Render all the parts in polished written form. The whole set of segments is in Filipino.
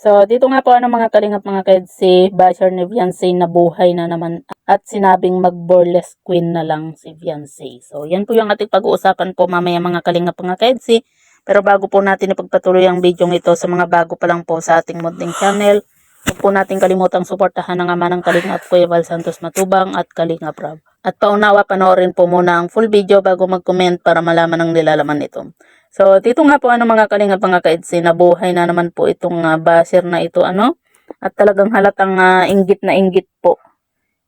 So, dito nga po mga kalingap mga kids, si basher ni Beyonce na buhay na naman at sinabing mag-burlesque queen na lang si Beyonce. So, yan po yung ating pag-uusapan po mamaya mga kalingap mga kids. Pero bago po natin ipagpatuloy ang video ito sa mga bago pa lang po sa ating munting channel, huwag po natin kalimutang suportahan ang ama ng Kalingap Kuya Val Santos Matubang at Kalingap Rob. At paunawa panoorin po muna ang full video bago mag-comment para malaman ang nilalaman nito. So, dito nga po mga kalingap mga kaidsi, nabuhay na naman po itong basher na ito at talagang halatang inggit na inggit po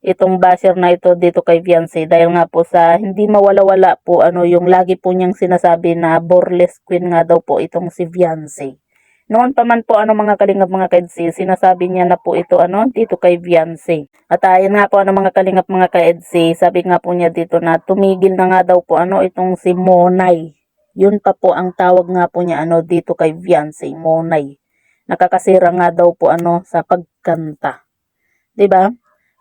itong basher na ito dito kay Beyonce dahil nga po sa hindi mawala-wala po yung lagi po niyang sinasabi na burlesque queen nga daw po itong si Beyonce. Noon pa man po mga kalingap mga kaidsi, sinasabi niya na po ito dito kay Beyonce. At ayun nga po mga kalingap mga kaidsi, sabi nga po niya dito na tumigil na nga daw po itong si Monay. Yun pa po ang tawag nga po niya dito kay Beyonce, Monay. Nakakasira nga daw po sa pagkanta. 'Di ba?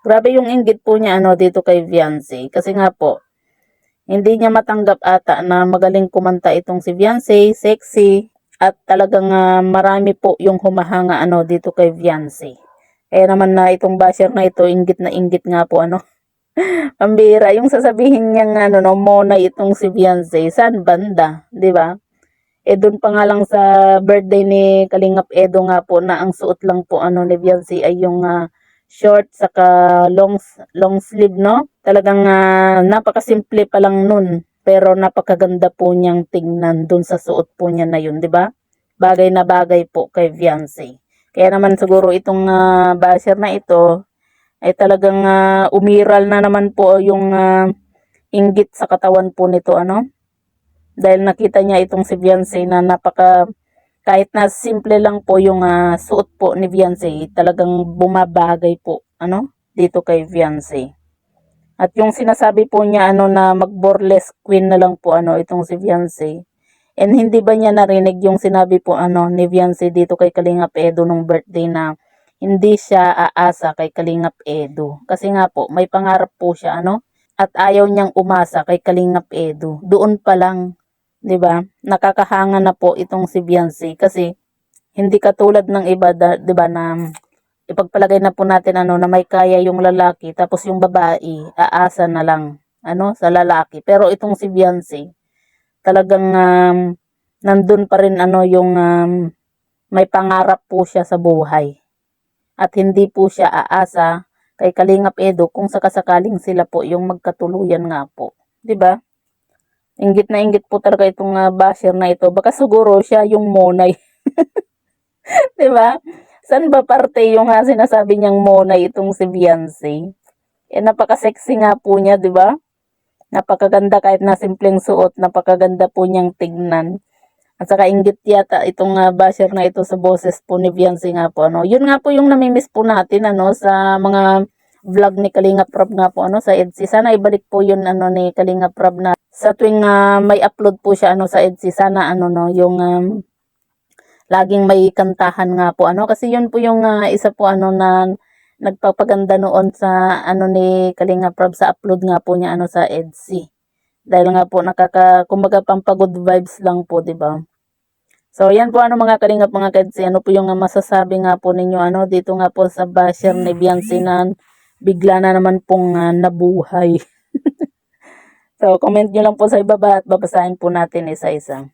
Grabe yung inggit po niya dito kay Beyonce kasi nga po hindi niya matanggap ata na magaling kumanta itong si Beyonce, sexy at talagang marami po yung humahanga dito kay Beyonce. Kaya naman na itong basher na ito inggit na inggit nga po Pambira, yung sasabihin niyang Mona itong si Beyonce, saan banda, 'di ba? Doon pa nga lang sa birthday ni Kalingap Edo nga po na ang suot lang po ni Beyonce ay yung short saka long sleeve, no? Talagang napakasimple pa lang nun, pero napakaganda po niyang tingnan doon sa suot po niya na yun, 'di ba? Bagay na bagay po kay Beyonce. Kaya naman siguro itong basher na ito ay talagang umiral na naman po yung inggit sa katawan po nito dahil nakita niya itong si Beyonce na kahit na simple lang po yung suot po ni Beyonce, talagang bumabagay po dito kay Beyonce. At yung sinasabi po niya na mag-burlesque queen na lang po itong si Beyonce. And hindi ba niya narinig yung sinabi po ni Beyonce dito kay Kalingap Edo nung birthday na hindi siya aasa kay Kalingap Edo. Kasi nga po, may pangarap po siya, at ayaw niyang umasa kay Kalingap Edo. Doon pa lang, 'di ba? Nakakahanga na po itong si Beyonce kasi hindi katulad ng iba, 'di ba, na ipagpalagay na po natin na may kaya yung lalaki tapos yung babae aasa na lang sa lalaki. Pero itong si Beyonce, talagang nandun pa rin yung may pangarap po siya sa buhay. At hindi po siya aasa kay Kalingap Edo kung sakasakaling sila po yung magkatuluyan nga po. 'Di ba? Inggit na inggit po talaga itong basher na ito. Baka siguro siya yung Monay. 'Di ba? Saan ba parte yung sinasabi niyang Monay itong si Beyonce? Napaka-sexy nga po niya, 'di ba? Napakaganda kahit na simpleng suot, napakaganda po niyang tignan. At saka inggit yata itong basher na ito sa boses po ni Beyonce nga po Yun nga po yung namimiss po natin sa mga vlog ni Kalingap Rob nga po sa EDSI. Sana ibalik po yun ni Kalingap Rob na sa tuwing may upload po siya sa EDSI. Sana yung laging may kantahan nga po kasi yun po yung isa po na nagpapaganda noon sa ni Kalingap Rob sa upload nga po niya sa EDSI. Dahil nga po kumbaga pampagod vibes lang po, 'di ba? So, yan po mga kalingap mga kadsi. Ano po yung masasabi nga po ninyo dito nga po sa basher ni Beyonce na bigla na naman pong nabuhay. So, comment nyo lang po sa ibaba at babasahin po natin isa-isa.